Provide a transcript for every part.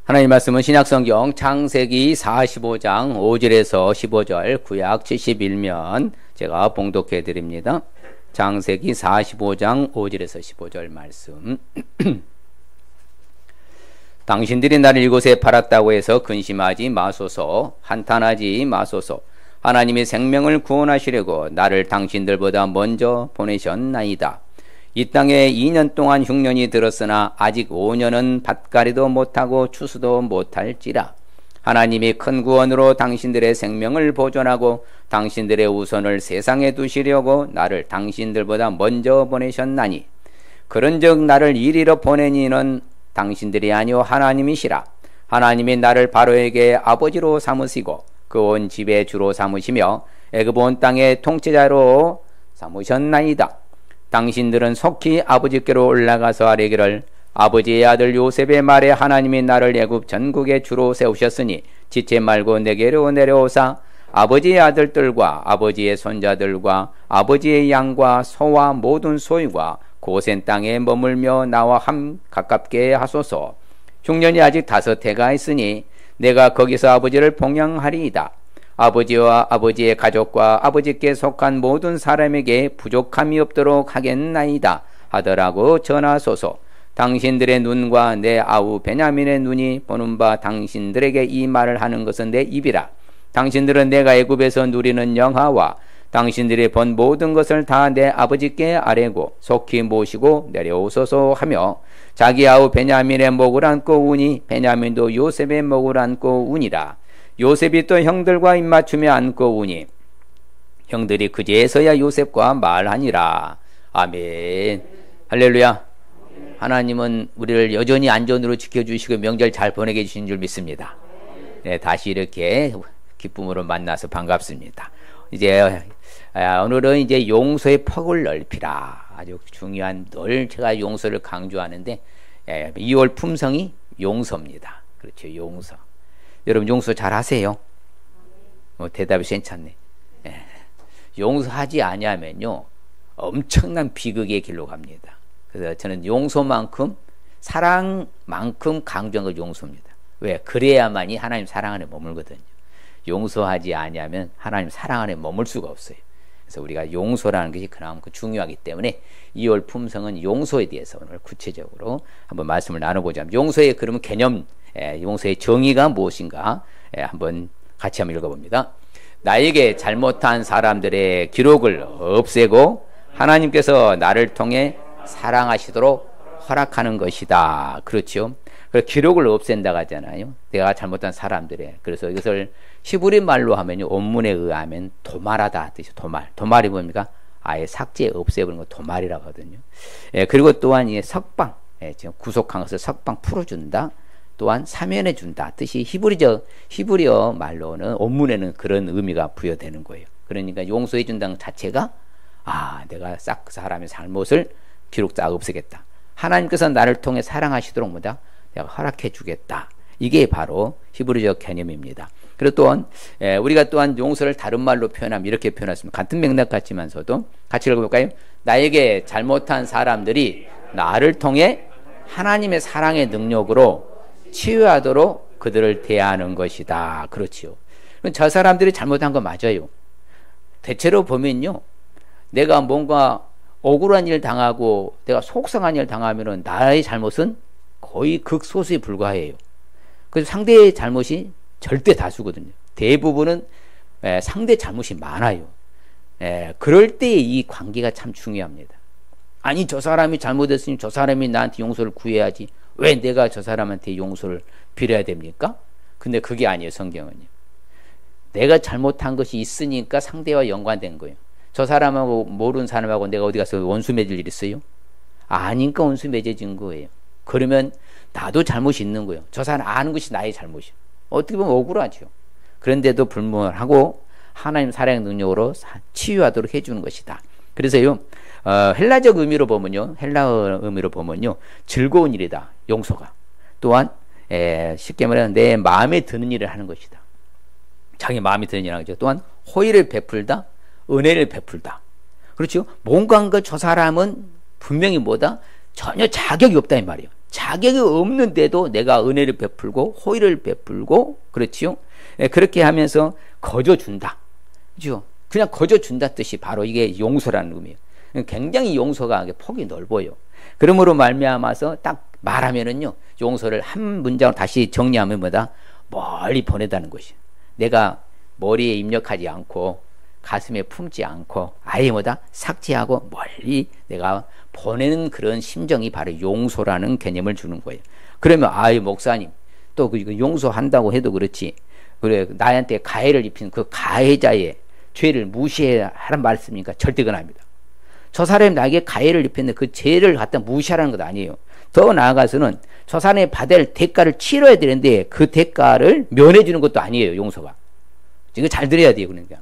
하나님 말씀은 신약성경 창세기 45장 5절에서 15절 구약 71면 제가 봉독해 드립니다. 창세기 45장 5절에서 15절 말씀. 당신들이 나를 이곳에 팔았다고 해서 근심하지 마소서, 한탄하지 마소서. 하나님의 생명을 구원하시려고 나를 당신들보다 먼저 보내셨나이다. 이 땅에 2년 동안 흉년이 들었으나 아직 5년은 밭가리도 못하고 추수도 못할지라. 하나님이 큰 구원으로 당신들의 생명을 보존하고 당신들의 우선을 세상에 두시려고 나를 당신들보다 먼저 보내셨나니, 그런즉 나를 이리로 보낸 이는 당신들이 아니오 하나님이시라. 하나님이 나를 바로에게 아버지로 삼으시고 그 온 집의 주로 삼으시며 애굽 온 땅의 통치자로 삼으셨나이다. 당신들은 속히 아버지께로 올라가서 아뢰기를, 아버지의 아들 요셉의 말에 하나님이 나를 애굽 전국의 주로 세우셨으니 지체 말고 내게로 내려오사 아버지의 아들들과 아버지의 손자들과 아버지의 양과 소와 모든 소유와 고센 땅에 머물며 나와 함 가깝게 하소서. 흉년이 아직 5해가 있으니 내가 거기서 아버지를 봉양하리이다. 아버지와 아버지의 가족과 아버지께 속한 모든 사람에게 부족함이 없도록 하겠나이다 하더라고 전하소서. 당신들의 눈과 내 아우 베냐민의 눈이 보는 바 당신들에게 이 말을 하는 것은 내 입이라. 당신들은 내가 애굽에서 누리는 영화와 당신들이 본 모든 것을 다 내 아버지께 아뢰고 속히 모시고 내려오소서 하며 자기 아우 베냐민의 목을 안고 우니 베냐민도 요셉의 목을 안고 우니라. 요셉이 또 형들과 입맞추며 안고 우니 형들이 그제서야 요셉과 말하니라. 아멘. 할렐루야. 하나님은 우리를 여전히 안전으로 지켜주시고 명절 잘 보내게 해주신 줄 믿습니다. 네, 다시 이렇게 기쁨으로 만나서 반갑습니다. 이제 오늘은 이제 용서의 폭을 넓히라. 아주 중요한, 늘 제가 용서를 강조하는데 2월 품성이 용서입니다. 그렇죠, 용서. 여러분 용서 잘 하세요? 대답이 괜찮네. 용서하지 아니하면요 엄청난 비극의 길로 갑니다. 그래서 저는 용서만큼, 사랑만큼 강조한 건 용서입니다. 왜? 그래야만이 하나님 사랑 안에 머물거든요. 용서하지 아니하면 하나님 사랑 안에 머물 수가 없어요. 그래서 우리가 용서라는 것이 그만큼 중요하기 때문에 2월 품성은 용서에 대해서 오늘 구체적으로 한번 말씀을 나눠보자. 용서의 그러면 개념, 용서의 정의가 무엇인가 한번 같이 한번 읽어봅니다. 나에게 잘못한 사람들의 기록을 없애고 하나님께서 나를 통해 사랑하시도록 허락하는 것이다. 그렇죠? 그래서 기록을 없앤다고 하잖아요. 내가 잘못한 사람들의. 그래서 이것을 히브리 말로 하면요, 원문에 의하면 도말하다 뜻이죠. 도말이 뭡니까? 아예 삭제, 없애버리는 거 도말이라고 하거든요. 그리고 또한 이 석방, 지금 구속한 것을 석방 풀어준다. 또한 사면해 준다 뜻이 히브리어 말로는 원문에는 그런 의미가 부여되는 거예요. 그러니까 용서해 준다는 자체가 내가 싹 그 사람의 잘못을 기록 다 없애겠다. 하나님께서 나를 통해 사랑하시도록 뭐다? 내가 허락해 주겠다. 이게 바로 히브리적 개념입니다. 그리고 또한 우리가 또한 용서를 다른 말로 표현하면 이렇게 표현했습니다. 같은 맥락 같지만서도 같이 읽어볼까요? 나에게 잘못한 사람들이 나를 통해 하나님의 사랑의 능력으로 치유하도록 그들을 대하는 것이다. 그렇지요. 저 사람들이 잘못한 거 맞아요. 대체로 보면요, 내가 뭔가 억울한 일 당하고 내가 속상한 일 당하면은 나의 잘못은 거의 극소수에 불과해요. 그래서 상대의 잘못이 절대 다수거든요. 대부분은 상대 잘못이 많아요. 그럴 때 이 관계가 참 중요합니다. 아니, 저 사람이 잘못했으니 저 사람이 나한테 용서를 구해야지. 왜 내가 저 사람한테 용서를 빌어야 됩니까? 근데 그게 아니에요, 성경은요. 내가 잘못한 것이 있으니까 상대와 연관된 거예요. 저 사람하고 모르는 사람하고 내가 어디 가서 원수 맺을 일 있어요? 아니니까 원수 맺어진 거예요. 그러면 나도 잘못이 있는 거예요. 저 사람 아는 것이 나의 잘못이에요. 어떻게 보면 억울하죠. 그런데도 불문하고 하나님 사랑의 능력으로 치유하도록 해주는 것이다. 그래서요, 헬라적 의미로 보면요, 헬라어 의미로 보면요, 즐거운 일이다, 용서가. 또한 쉽게 말하면 내 마음에 드는 일을 하는 것이다. 자기 마음에 드는 일을 하는 거죠. 또한 호의를 베풀다, 은혜를 베풀다. 그렇죠? 뭔가 저 사람은 분명히 뭐다? 전혀 자격이 없다 이 말이에요. 자격이 없는데도 내가 은혜를 베풀고 호의를 베풀고 그렇지요. 예, 그렇게 하면서 거저준다. 그죠? 그냥 거저준다 뜻이 바로 이게 용서라는 의미예요. 굉장히 용서가 폭이 넓어요. 그러므로 말미암아서 딱 말하면은요, 용서를 한 문장으로 다시 정리하면 뭐다? 멀리 보내다는 것이에요. 내가 머리에 입력하지 않고 가슴에 품지 않고 아예 뭐다? 삭제하고 멀리 내가 보내는 그런 심정이 바로 용서라는 개념을 주는 거예요. 그러면 아이 목사님 또 그 용서한다고 해도 그렇지, 그래 나한테 가해를 입힌 그 가해자의 죄를 무시해야 하는 말씀이니까 절대 그건 아닙니다. 저 사람이 나에게 가해를 입혔는데 그 죄를 갖다 무시하라는 것 아니에요. 더 나아가서는 저 사람이 받을 대가를 치러야 되는데 그 대가를 면해주는 것도 아니에요. 용서가. 이거 잘 들어야 돼요. 그러니까.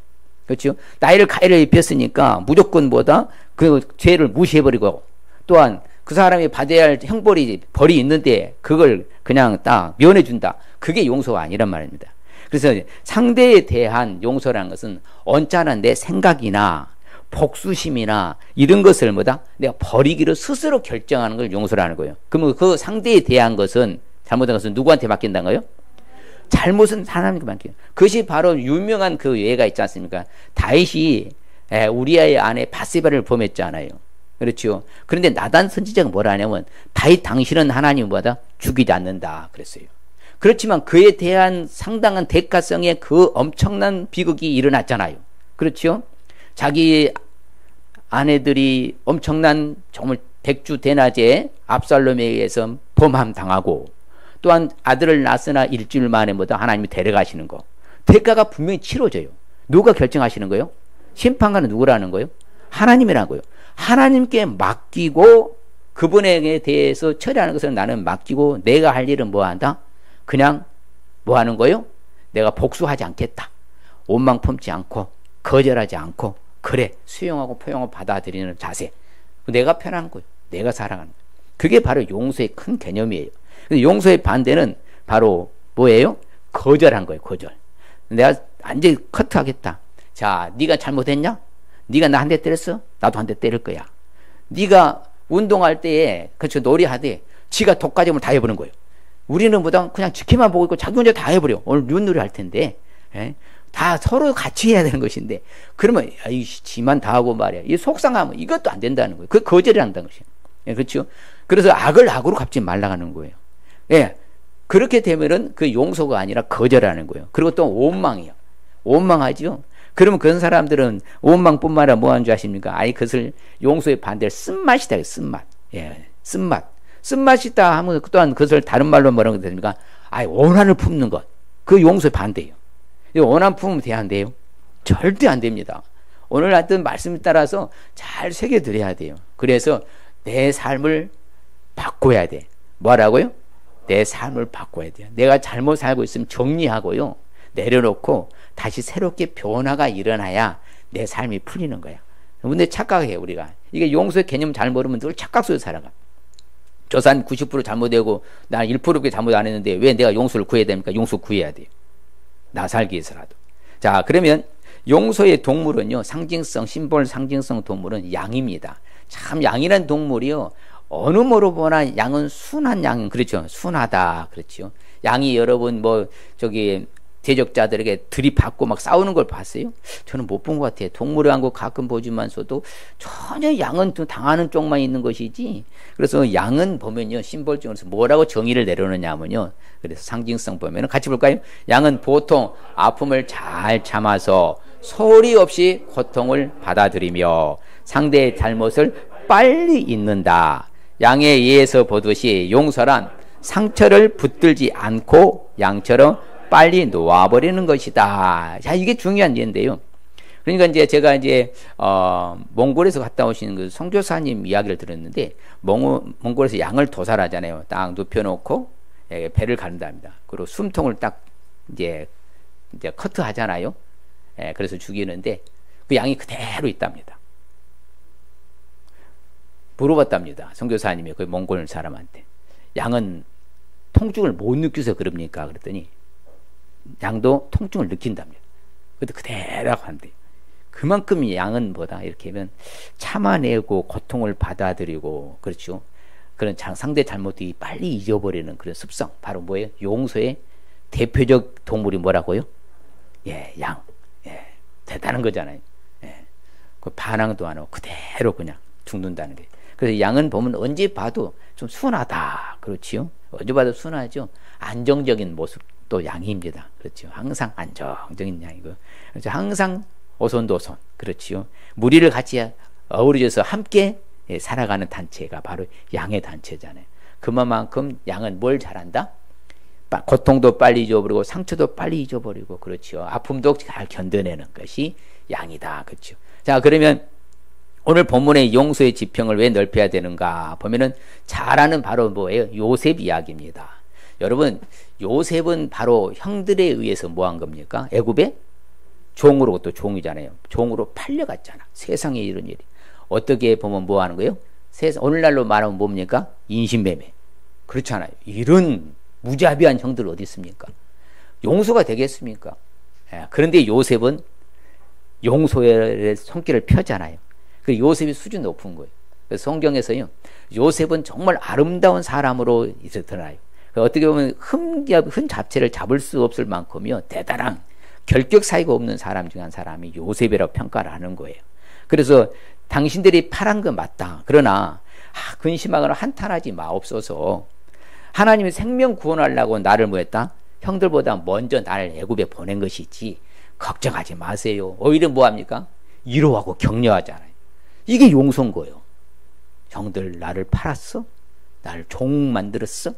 그렇죠? 나이를 가해를 입혔으니까 무조건 뭐다? 그 죄를 무시해버리고, 또한 그 사람이 받아야 할 벌이 있는데 그걸 그냥 딱 면해준다. 그게 용서가 아니란 말입니다. 그래서 상대에 대한 용서라는 것은 언짢은 내 생각이나 복수심이나 이런 것을 뭐다? 내가 버리기로 스스로 결정하는 걸 용서라는 거예요. 그러면 그 상대에 대한 것은, 잘못한 것은 누구한테 맡긴다는 거예요? 잘못은 하나님께 맡겨요. 그것이 바로 유명한 그 예가 있지 않습니까? 다윗이 우리아의 아내 바세바를 범했잖아요. 그렇죠. 그런데 나단 선지자가 뭐라 하냐면, 다윗 당신은 하나님 뭐다? 죽이지 않는다 그랬어요. 그렇지만 그에 대한 상당한 대가성의 그 엄청난 비극이 일어났잖아요. 그렇죠. 자기 아내들이 엄청난 정말 백주대낮에 압살롬에 의해서 범함 당하고, 또한 아들을 낳았으나 일주일 만에 뭐다? 하나님이 데려가시는 거. 대가가 분명히 치러져요. 누가 결정하시는 거예요? 심판관은 누구라는 거예요? 하나님이라는 거예요. 하나님께 맡기고 그분에 대해서 처리하는 것을 나는 맡기고, 내가 할 일은 뭐 한다? 그냥 뭐 하는 거예요? 내가 복수하지 않겠다. 원망 품지 않고 거절하지 않고, 그래 수용하고 포용하고 받아들이는 자세. 내가 편한 거예요. 내가 사랑하는 거예요. 그게 바로 용서의 큰 개념이에요. 용서의 반대는 바로 뭐예요? 거절한 거예요. 거절. 내가 완전히 커트하겠다. 자, 네가 잘못했냐? 네가 나 한 대 때렸어? 나도 한 대 때릴 거야. 네가 운동할 때에 그렇죠, 놀이하되 지가 독가점을 다 해보는 거예요. 우리는 보다 그냥 지켜만 보고 있고 자기 혼자 다 해버려. 오늘 윷놀이 할 텐데, 다 서로 같이 해야 되는 것인데, 그러면 지만 다 하고 말이야. 이 속상하면 이것도 안 된다는 거예요. 그 거절이 한다는 것이에요. 그렇죠? 그래서 악을 악으로 갚지 말라는 거예요. 그렇게 되면은 그 용서가 아니라 거절하는 거예요. 그리고 또 원망이요. 원망하죠. 그러면 그런 사람들은 원망뿐만 아니라 뭐 하는 줄 아십니까? 그것을 용서의 반대로 쓴맛이다. 쓴맛. 쓴맛. 쓴맛이다 하면 또한 그것을 다른 말로 뭐라고 됩니까? 원한을 품는 것. 그 용서의 반대예요. 원한 품으면 돼야 안 돼요? 절대 안 됩니다. 오늘 하여튼 말씀에 따라서 잘 새겨드려야 돼요. 그래서 내 삶을 바꿔야 돼. 뭐라고요? 내 삶을 바꿔야 돼요. 내가 잘못 살고 있으면 정리하고요, 내려놓고 다시 새롭게 변화가 일어나야 내 삶이 풀리는 거야. 근데 착각해요, 우리가. 이게 용서의 개념 잘 모르면 늘 착각 속에 살아가. 저 사람 90% 잘못되고 나 1%밖에 잘못 안 했는데 왜 내가 용서를 구해야 됩니까? 용서 구해야 돼요. 나 살기 위해서라도. 자, 그러면 용서의 동물은요, 상징성, 심볼 상징성 동물은 양입니다. 참 양이란 동물이요, 어느 뭐로 보나 양은 순한 양, 그렇죠? 순하다, 그렇죠? 양이 여러분 대적자들에게 들이받고 막 싸우는 걸 봤어요? 저는 못 본 것 같아요. 동물원고 가끔 보지만서도 전혀 양은 당하는 쪽만 있는 것이지. 그래서 양은 보면요, 심볼적으로 뭐라고 정의를 내려놓냐면요, 그래서 상징성 보면은 같이 볼까요? 양은 보통 아픔을 잘 참아서 소리 없이 고통을 받아들이며 상대의 잘못을 빨리 잊는다. 양에 의해서 보듯이 용서란 상처를 붙들지 않고 양처럼 빨리 놓아버리는 것이다. 자, 이게 중요한 예인데요. 그러니까 이제 제가 몽골에서 갔다 오신 그 선교사님 이야기를 들었는데, 몽골에서 양을 도살하잖아요. 딱 눕혀놓고 배를 가른답니다. 그리고 숨통을 딱 이제 커트하잖아요. 그래서 죽이는데 그 양이 그대로 있답니다. 물어봤답니다. 선교사님이 그 몽골 사람한테, 양은 통증을 못 느껴서 그럽니까? 그랬더니 양도 통증을 느낀답니다. 그것도 그대로 한대요. 그만큼 양은 뭐다? 이렇게 하면 참아내고 고통을 받아들이고, 그렇죠? 그런 상대 잘못이 빨리 잊어버리는 그런 습성, 바로 뭐예요? 용서의 대표적 동물이 뭐라고요? 예, 양. 예, 대단한 거잖아요. 예, 그 반항도 안 하고 그대로 그냥 죽는다는 게. 그래서 양은 보면 언제 봐도 좀 순하다. 그렇지요? 언제 봐도 순하죠. 안정적인 모습도 양입니다. 그렇죠. 항상 안정적인 양이고. 그렇죠. 항상 오손도손. 그렇지요. 무리를 같이 어우러져서 함께 살아가는 단체가 바로 양의 단체잖아요. 그만큼 양은 뭘 잘한다? 고통도 빨리 잊어버리고 상처도 빨리 잊어버리고 그렇죠. 아픔도 잘 견뎌내는 것이 양이다. 그렇죠. 자, 그러면 오늘 본문의 용서의 지평을 왜 넓혀야 되는가 보면은 잘 아는 바로 뭐예요? 요셉 이야기입니다. 여러분, 요셉은 바로 형들에 의해서 뭐 한 겁니까? 애굽에 종으로, 또 종이잖아요. 종으로 팔려갔잖아. 세상에 이런 일이. 어떻게 보면 뭐 하는 거예요? 오늘날로 말하면 뭡니까? 인신매매. 그렇잖아요. 이런 무자비한 형들 어디 있습니까? 용서가 되겠습니까? 예, 그런데 요셉은 용서의 손길을 펴잖아요. 그 요셉이 수준 높은 거예요. 그래서 성경에서요, 요셉은 정말 아름다운 사람으로 드러나요. 어떻게 보면 흠 잡채를 잡을 수 없을 만큼이요, 대단한 결격 사이가 없는 사람 중 한 사람이 요셉이라고 평가를 하는 거예요. 그래서 당신들이 파란 거 맞다. 그러나 근심하거나 한탄하지 마옵소서. 하나님이 생명 구원하려고 나를 뭐 했다? 형들보다 먼저 나를 애굽에 보낸 것이지 걱정하지 마세요. 오히려 뭐 합니까? 위로하고 격려하잖아요. 이게 용서인 거예요. 형들 나를 팔았어? 나를 종 만들었어?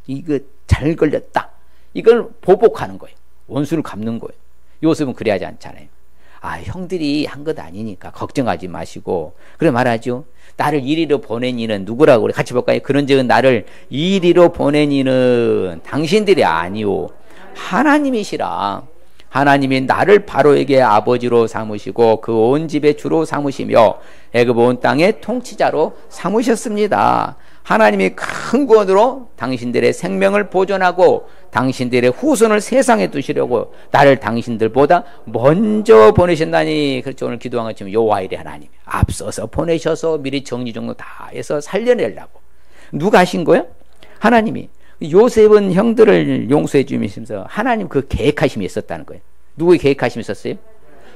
이거 잘 걸렸다. 이걸 보복하는 거예요. 원수를 갚는 거예요. 요셉은 그래야 하지 않잖아요. 형들이 한 것 아니니까 걱정하지 마시고. 그래 말하죠. 나를 이리로 보낸 이는 누구라고 그래? 같이 볼까요? 그런즉은 나를 이리로 보낸 이는 당신들이 아니오, 하나님이시라. 하나님이 나를 바로에게 아버지로 삼으시고 그 온 집의 주로 삼으시며 애굽 온 땅의 통치자로 삼으셨습니다. 하나님이 큰 구원으로 당신들의 생명을 보존하고 당신들의 후손을 세상에 두시려고 나를 당신들보다 먼저 보내셨나니. 그렇죠. 오늘 기도한 것처럼 여호와이레 하나님 앞서서 보내셔서 미리 정리정돈 다 해서 살려내려고. 누가 하신 거예요? 하나님이. 요셉은 형들을 용서해 주시면서 하나님 그 계획하심이 있었다는 거예요. 누구의 계획하심이 있었어요?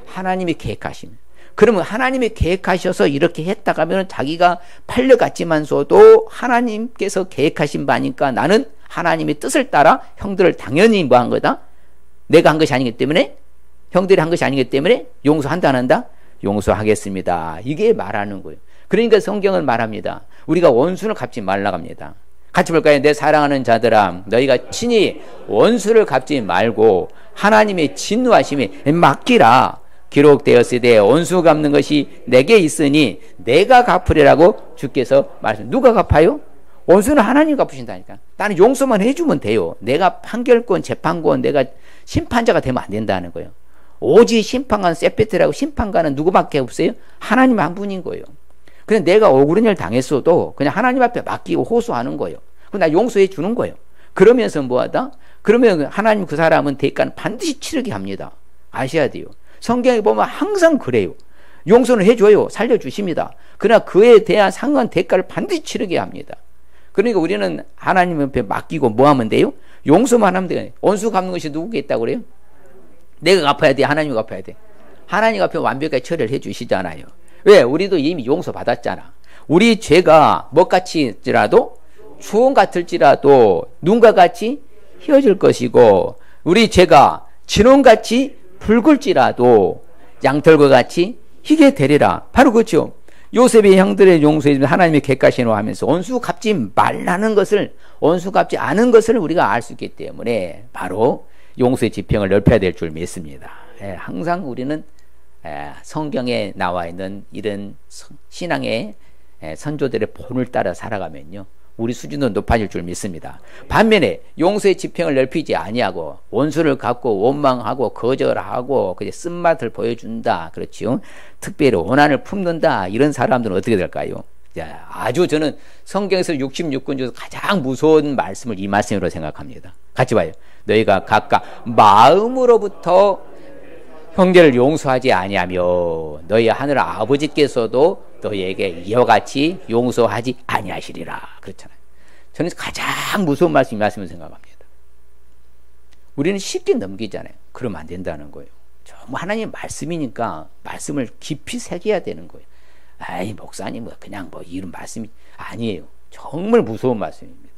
하나님의 계획하심. 그러면 하나님이 계획하셔서 이렇게 했다가 하면 자기가 팔려갔지만서도 하나님께서 계획하신 바니까 나는 하나님의 뜻을 따라 형들을 당연히 뭐 한 거다? 내가 한 것이 아니기 때문에, 형들이 한 것이 아니기 때문에 용서한다 안 한다? 용서하겠습니다. 이게 말하는 거예요. 그러니까 성경은 말합니다. 우리가 원수를 갚지 말라고 합니다. 같이 볼까요? 내 사랑하는 자들아, 너희가 친히 원수를 갚지 말고 하나님의 진노하심에 맡기라. 기록되었으되 원수 갚는 것이 내게 있으니 내가 갚으리라고 주께서 말씀. 누가 갚아요? 원수는 하나님 갚으신다니까. 나는 용서만 해주면 돼요. 내가 판결권, 재판권, 내가 심판자가 되면 안 된다는 거예요. 오직 심판관 세페트라고, 심판관은 누구밖에 없어요? 하나님 한 분인 거예요. 그냥 내가 억울한 일 당했어도 그냥 하나님 앞에 맡기고 호소하는 거예요. 그럼 나 용서해 주는 거예요. 그러면서 뭐하다? 그러면 하나님 그 사람은 대가는 반드시 치르게 합니다. 아셔야 돼요. 성경에 보면 항상 그래요. 용서는 해줘요. 살려주십니다. 그러나 그에 대한 상한 대가를 반드시 치르게 합니다. 그러니까 우리는 하나님 앞에 맡기고 뭐 하면 돼요? 용서만 하면 돼요. 원수 갚는 것이 누구게 있다고 그래요? 내가 갚아야 돼? 하나님이 갚아야 돼? 하나님 앞에 완벽하게 처리를 해주시잖아요. 왜? 우리도 이미 용서 받았잖아. 우리 죄가 뭐같이지라도 추억 같을지라도 눈과 같이 휘어질 것이고, 우리 죄가 진홍같이 붉을지라도 양털과 같이 희게 되리라. 바로 그렇죠. 요셉의 형들의 용서에 하나님의 객가신호 하면서 원수 갚지 말라는 것을, 원수 갚지 않은 것을 우리가 알 수 있기 때문에 바로 용서의 지평을 넓혀야 될 줄 믿습니다. 항상 우리는 성경에 나와 있는 이런 신앙의 선조들의 본을 따라 살아가면요, 우리 수준도 높아질 줄 믿습니다. 반면에 용서의 지평을 넓히지 아니하고 원수를 갚고 원망하고 거절하고 그냥 쓴맛을 보여준다, 그렇지요? 특별히 원한을 품는다, 이런 사람들은 어떻게 될까요? 자, 아주 저는 성경에서 66권 중에서 가장 무서운 말씀을 이 말씀으로 생각합니다. 같이 봐요. 너희가 각각 마음으로부터 형제를 용서하지 아니하며 너희 하늘 아버지께서도 너에게 이와 같이 용서하지 아니하시리라. 그렇잖아요. 저는 가장 무서운 말씀이 말씀을 생각합니다. 우리는 쉽게 넘기잖아요. 그러면 안 된다는 거예요. 정말 하나님의 말씀이니까 말씀을 깊이 새겨야 되는 거예요. 아이, 목사님, 그냥 이런 말씀이 아니에요. 정말 무서운 말씀입니다.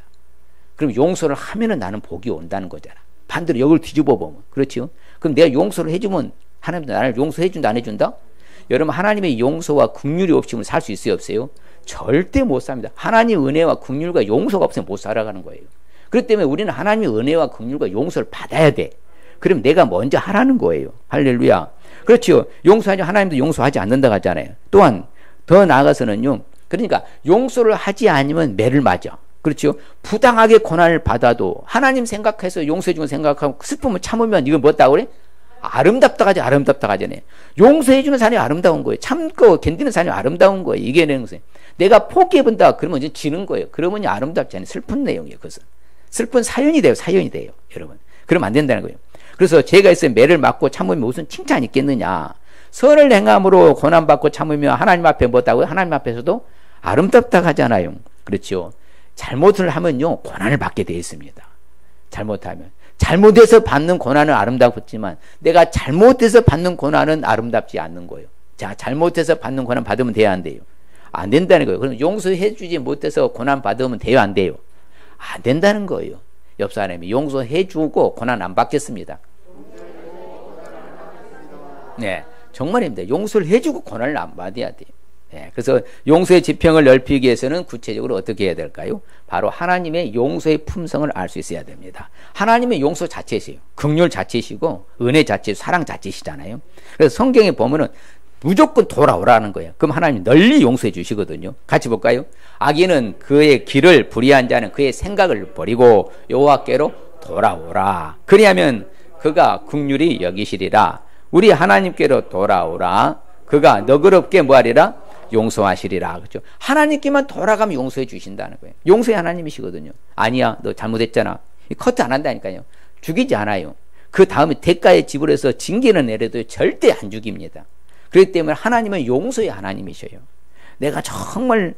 그럼 용서를 하면은 나는 복이 온다는 거잖아. 반대로 역을 뒤집어 보면. 그렇죠? 그럼 내가 용서를 해주면 하나님도 나를 용서해준다, 안 해준다? 여러분, 하나님의 용서와 긍휼이 없이면 살 수 있어요, 없어요? 절대 못 삽니다. 하나님의 은혜와 긍휼과 용서가 없으면 못 살아가는 거예요. 그렇기 때문에 우리는 하나님의 은혜와 긍휼과 용서를 받아야 돼. 그럼 내가 먼저 하라는 거예요. 할렐루야. 그렇죠. 용서하지, 하나님도 용서하지 않는다고 하잖아요. 또한 더 나아가서는요, 그러니까 용서를 하지 않으면 매를 맞아. 그렇죠. 부당하게 고난을 받아도 하나님 생각해서 용서해 주는 생각하고 슬픔을 참으면 이건 뭐다고 그래? 아름답다 하지, 아름답다 하잖아요. 용서해 주는 사람이 아름다운 거예요. 참고 견디는 사람이 아름다운 거예요. 이게 내는 거예요. 내가 포기해본다 그러면 이제 지는 거예요. 그러면 아름답지 않아요. 슬픈 내용이에요. 그것은 슬픈 사연이 돼요. 사연이 돼요. 여러분, 그러면 안 된다는 거예요. 그래서 제가 있어요. 매를 맞고 참으면 무슨 칭찬이 있겠느냐. 선을 행함으로 고난받고 참으면 하나님 앞에 뭐다고요? 하나님 앞에서도 아름답다 하잖아요. 그렇죠. 잘못을 하면요, 고난을 받게 되어 있습니다. 잘못하면. 잘못해서 받는 고난은 아름답지만 내가 잘못해서 받는 고난은 아름답지 않는 거예요. 자, 잘못해서 받는 고난 받으면 돼야 안 돼요? 안 된다는 거예요. 그럼 용서해 주지 못해서 고난 받으면 돼요, 안 돼요? 안 된다는 거예요. 옆 사람이 용서해 주고 고난 안 받겠습니다. 네, 정말입니다. 용서를 해주고 고난을 안 받아야 돼요. 네, 그래서 용서의 지평을 넓히기 위해서는 구체적으로 어떻게 해야 될까요? 바로 하나님의 용서의 품성을 알 수 있어야 됩니다. 하나님의 용서 자체시요, 긍휼 자체시고 은혜 자체, 사랑 자체시잖아요. 그래서 성경에 보면은 무조건 돌아오라는 거예요. 그럼 하나님 널리 용서해 주시거든요. 같이 볼까요? 악인은 그의 길을, 불의한 자는 그의 생각을 버리고 여호와께로 돌아오라. 그리하면 그가 긍휼히 여기시리라. 우리 하나님께로 돌아오라. 그가 너그럽게 뭐하리라? 용서하시리라. 그렇죠? 하나님께만 돌아가면 용서해 주신다는 거예요. 용서의 하나님이시거든요. 아니야, 너 잘못했잖아. 커트 안 한다니까요. 죽이지 않아요. 그 다음에 대가에 지불해서 징계는 내려도 절대 안 죽입니다. 그렇기 때문에 하나님은 용서의 하나님이셔요. 내가 정말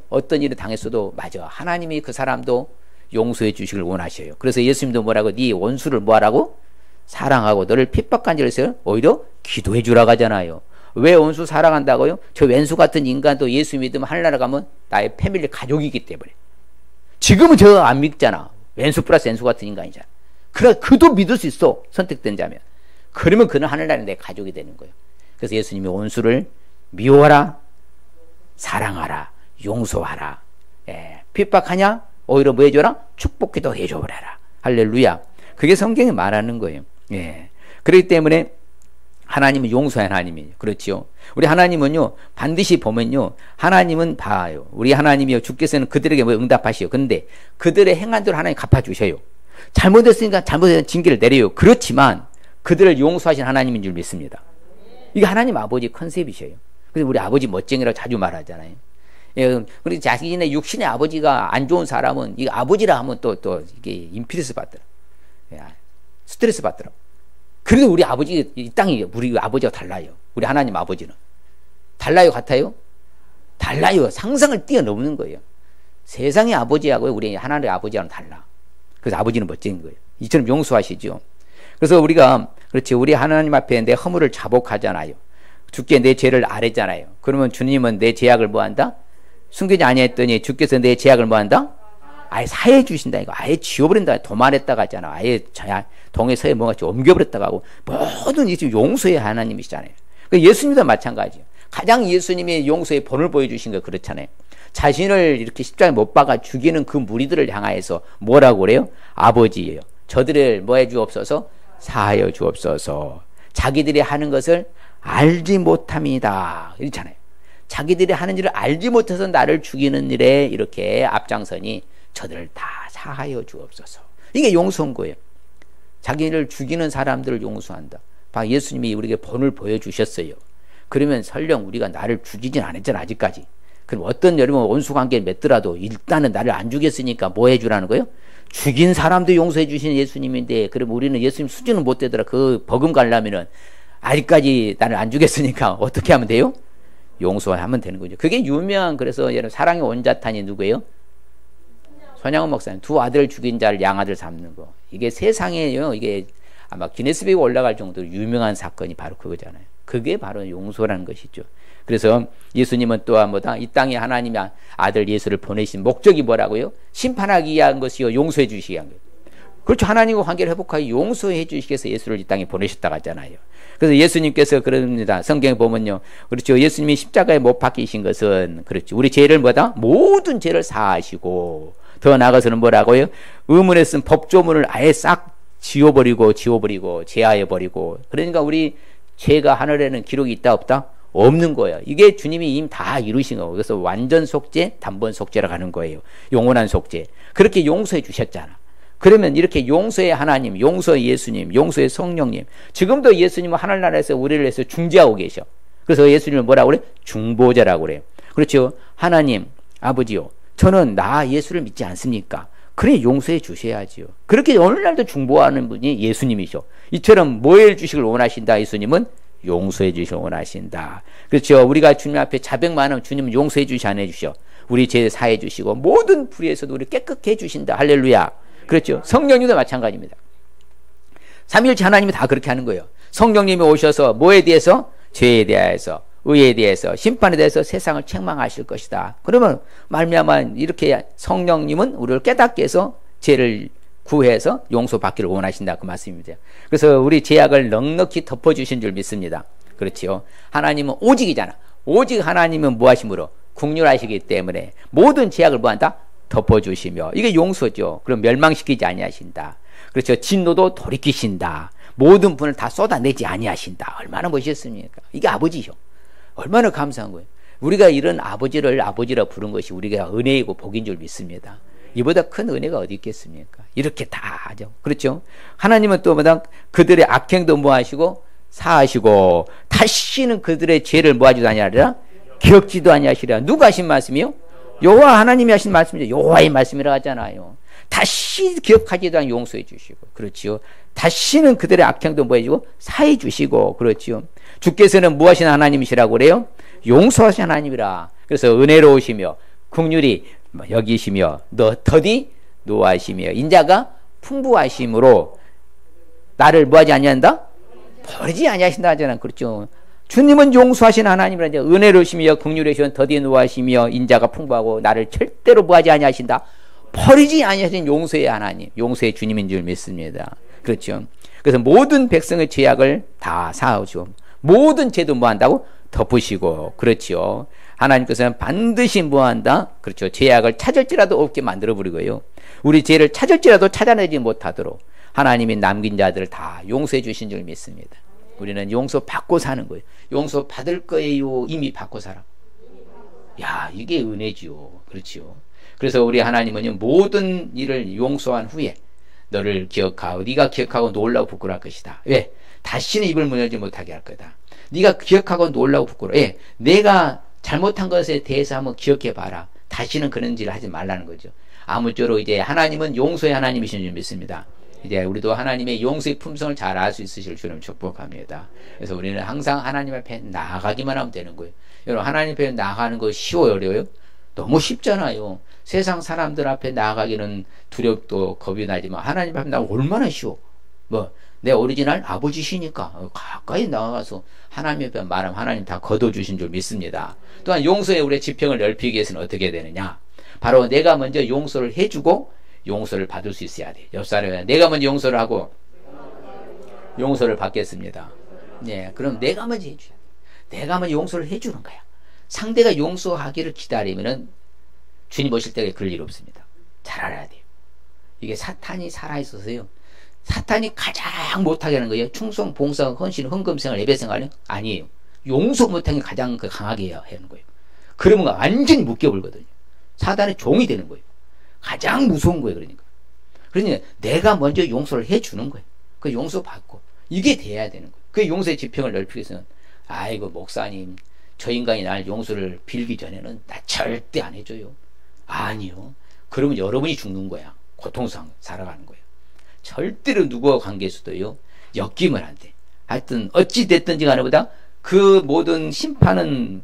어떤 일을 당했어도 맞아, 하나님이 그 사람도 용서해 주시길 원하셔요. 그래서 예수님도 뭐라고? 네 원수를 뭐하라고? 사랑하고 너를 핍박한 자를 오히려 기도해 주라고 하잖아요. 왜 원수 사랑한다고요? 저 왼수 같은 인간도 예수 믿으면 하늘나라 가면 나의 패밀리 가족이기 때문에. 지금은 저 안 믿잖아. 왼수 플러스 왼수 같은 인간이잖아. 그래, 그도 믿을 수 있어. 선택된 자면. 그러면 그는 하늘나라에 내 가족이 되는 거예요. 그래서 예수님이 원수를 미워하라, 사랑하라, 용서하라. 핍박하냐? 오히려 뭐 해줘라? 축복기도 해줘버려라. 할렐루야. 그게 성경이 말하는 거예요. 그렇기 때문에 하나님은 용서의 하나님이에요. 그렇지요. 우리 하나님은요, 반드시 보면요, 하나님은 봐요. 우리 하나님이요, 주께서는 그들에게 뭐 응답하시오. 근데 그들의 행한 대로 하나님 갚아주셔요. 잘못했으니까 잘못된 징계를 내려요. 그렇지만 그들을 용서하신 하나님인 줄 믿습니다. 이게 하나님 아버지 컨셉이셔요. 그래서 우리 아버지 멋쟁이라고 자주 말하잖아요. 그리고 자신의 육신의 아버지가 안 좋은 사람은 이 아버지라 하면 또 이게 인피니스 받더라. 스트레스 받더라. 그래도 우리 아버지, 이 땅이 우리 아버지와 달라요. 우리 하나님 아버지는. 달라요, 같아요? 달라요. 상상을 뛰어넘는 거예요. 세상의 아버지하고 우리 하나님의 아버지와는 달라. 그래서 아버지는 멋진 거예요. 이처럼 용서하시죠. 그래서 우리가, 그렇지, 우리 하나님 앞에 내 허물을 자복하잖아요. 주께 내 죄를 아뢰잖아요. 그러면 주님은 내 죄악을 뭐한다? 숨기지 아니했더니 주께서 내 죄악을 뭐한다? 아예 사해 주신다. 이거 아예 지워버린다. 도말했다가 하잖아. 아예 동해 서해 뭐같이 옮겨버렸다가 하고 모든 이제 용서의 하나님이시잖아요. 예수님도 마찬가지예요. 가장 예수님이 용서의 본을 보여주신 거 그렇잖아요. 자신을 이렇게 십자가에 못 박아 죽이는 그 무리들을 향하여서 뭐라고 그래요? 아버지예요. 저들을 뭐 해 주옵소서? 사하여 주옵소서. 자기들이 하는 것을 알지 못함이다. 이렇잖아요. 자기들이 하는 일을 알지 못해서 나를 죽이는 일에 이렇게 앞장서니 저들을 다 사하여 주옵소서. 이게 용서인 거예요. 자기를 죽이는 사람들을 용서한다. 예수님이 우리에게 본을 보여주셨어요. 그러면 설령 우리가 나를 죽이진 않았잖아, 아직까지. 그럼 어떤 여러분 원수관계를 맺더라도 일단은 나를 안 죽였으니까 뭐 해주라는 거예요? 죽인 사람도 용서해 주시는 예수님인데, 그럼 우리는 예수님 수준은 못 되더라. 그 버금 가려면은 아직까지 나를 안 죽였으니까 어떻게 하면 돼요? 용서하면 되는 거죠. 그게 유명한, 그래서 여러분 사랑의 원자탄이 누구예요? 손양원 목사님. 두 아들을 죽인 자를 양아들 삼는 거. 이게 세상에요. 이게 아마 기네스북에 올라갈 정도로 유명한 사건이 바로 그거잖아요. 그게 바로 용서라는 것이죠. 그래서 예수님은 또한 뭐다? 이 땅에 하나님의 아들 예수를 보내신 목적이 뭐라고요? 심판하기 위한 것이요, 용서해 주시기 위한 거예요. 그렇죠. 하나님과 관계를 회복하여 용서해 주시기 위해서 예수를 이 땅에 보내셨다고 하잖아요. 그래서 예수님께서 그럽니다. 성경에 보면요. 그렇죠. 예수님이 십자가에 못 박히신 것은, 그렇죠. 우리 죄를 뭐다? 모든 죄를 사하시고, 더 나아가서는 뭐라고요? 의문에 쓴 법조문을 아예 싹 지워버리고 제하해버리고. 그러니까 우리 죄가 하늘에는 기록이 있다 없다? 없는 거예요. 이게 주님이 이미 다 이루신 거고. 그래서 완전 속죄, 단번 속죄라고 하는 거예요. 영원한 속죄. 그렇게 용서해 주셨잖아. 그러면 이렇게 용서의 하나님, 용서의 예수님, 용서의 성령님, 지금도 예수님은 하늘나라에서 우리를 위해서 중재하고 계셔. 그래서 예수님을 뭐라고 그래? 중보자라고 그래요. 그렇죠. 하나님, 아버지요, 저는 나 예수를 믿지 않습니까? 그래, 용서해 주셔야지요. 그렇게 오늘날도 중보하는 분이 예수님이죠. 이처럼 뭐 해 주시길 원하신다? 예수님은 용서해 주시길 원하신다. 그렇죠. 우리가 주님 앞에 자백 많으면 주님은 용서해 주시 안 해주셔. 우리 죄 사해 주시고 모든 불의에서도 우리 깨끗게 해주신다. 할렐루야. 그렇죠. 성령님도 마찬가지입니다. 삼위일체 하나님이 다 그렇게 하는 거예요. 성령님이 오셔서 뭐에 대해서? 죄에 대해서, 의에 대해서, 심판에 대해서 세상을 책망하실 것이다. 그러면 말미암아 이렇게 성령님은 우리를 깨닫게 해서 죄를 구해서 용서받기를 원하신다, 그 말씀입니다. 그래서 우리 죄악을 넉넉히 덮어주신 줄 믿습니다. 그렇지요. 하나님은 오직이잖아. 오직 하나님은 무하심으로 국률하시기 때문에 모든 죄악을 뭐한다? 덮어주시며, 이게 용서죠. 그럼 멸망시키지 아니하신다. 그렇죠. 진노도 돌이키신다. 모든 분을 다 쏟아내지 아니하신다. 얼마나 멋있습니까? 이게 아버지죠. 얼마나 감사한 거예요. 우리가 이런 아버지를 아버지라 부른 것이 우리가 은혜이고 복인 줄 믿습니다. 이보다 큰 은혜가 어디 있겠습니까? 이렇게 다 하죠. 그렇죠. 하나님은 또 뭐다? 그들의 악행도 뭐하시고 사하시고 다시는 그들의 죄를 뭐하지도 아니하리라, 기억지도 아니하시리라. 누가 하신 말씀이요? 여호와 하나님이 하신 말씀이죠. 여호와의 말씀이라 하잖아요. 다시 기억하지도 않고 용서해 주시고, 그렇지요. 다시는 그들의 악행도 뭐 해주고 사해 주시고, 그렇지요. 주께서는 무엇이나 하나님이시라고 그래요? 용서하신 하나님이라. 그래서 은혜로우시며 긍휼히 여기시며 더디 노하시며 인자가 풍부하심으로 나를 뭐하지 아니한다? 버리지 아니하신다 하잖아요. 그렇죠. 주님은 용서하신 하나님이라. 이제 은혜로우시며 긍휼하시며 더디 노하시며 인자가 풍부하고 나를 절대로 뭐하지 아니하신다, 버리지 아니하신 용서의 하나님, 용서의 주님인 줄 믿습니다. 그렇죠. 그래서 모든 백성의 죄악을 다 사하시고 모든 죄도 뭐한다고? 덮으시고, 그렇죠. 하나님께서는 반드시 뭐한다? 그렇죠. 죄악을 찾을지라도 없게 만들어 버리고요. 우리 죄를 찾을지라도 찾아내지 못하도록 하나님이 남긴 자들을 다 용서해 주신 줄 믿습니다. 우리는 용서받고 사는 거예요. 용서받을 거예요? 이미 받고 살아? 야, 이게 은혜지요. 그렇지요. 그래서 우리 하나님은 모든 일을 용서한 후에 너를 기억하고, 네가 기억하고 놀라고 부끄러울 것이다. 왜? 다시는 입을 문열지 못하게 할 거다. 네가 기억하고 놀라고 부끄러워. 예, 내가 잘못한 것에 대해서 한번 기억해 봐라. 다시는 그런 짓을 하지 말라는 거죠. 아무쪼록 이제 하나님은 용서의 하나님이신 줄 믿습니다. 이제 우리도 하나님의 용서의 품성을 잘 알 수 있으실 줄을 축복합니다. 그래서 우리는 항상 하나님 앞에 나아가기만 하면 되는 거예요. 여러분, 하나님 앞에 나아가는 거 쉬워요, 어려워요? 너무 쉽잖아요. 세상 사람들 앞에 나아가기는 두렵고 겁이 나지만 하나님 앞에 나아가면 얼마나 쉬워. 뭐 내 오리지널 아버지시니까 가까이 나가서 하나님 앞에 말하면 하나님 다 거둬주신 줄 믿습니다. 또한 용서의 우리의 지평을 넓히기 위해서는 어떻게 되느냐? 바로 내가 먼저 용서를 해주고 용서를 받을 수 있어야 돼. 옆 사람에 내가 먼저 용서를 하고 용서를 받겠습니다. 네, 그럼 내가 먼저 해줘야 돼. 내가 먼저 용서를 해주는 거야. 상대가 용서하기를 기다리면은 주님 오실 때가 그럴 일 없습니다. 잘 알아야 돼요. 이게 사탄이 살아있어서요. 사탄이 가장 못하게 하는 거예요. 충성, 봉사, 헌신, 헌금생활, 예배생활은 아니에요. 용서 못하는 게 가장 강하게 해야 하는 거예요. 그러면 완전히 묶여버리거든요. 사단의 종이 되는 거예요. 가장 무서운 거예요. 그러니까 내가 먼저 용서를 해주는 거예요. 그 용서 받고 이게 돼야 되는 거예요. 그 용서의 지평을 넓히기 위해서는 아이고 목사님, 저 인간이 날 용서를 빌기 전에는 나 절대 안 해줘요. 아니요. 그러면 여러분이 죽는 거야. 고통상 살아가는 거예요. 절대로 누구와 관계에서도요 엮이면 안 돼. 하여튼 어찌 됐든지 간에 보다 그 모든 심판은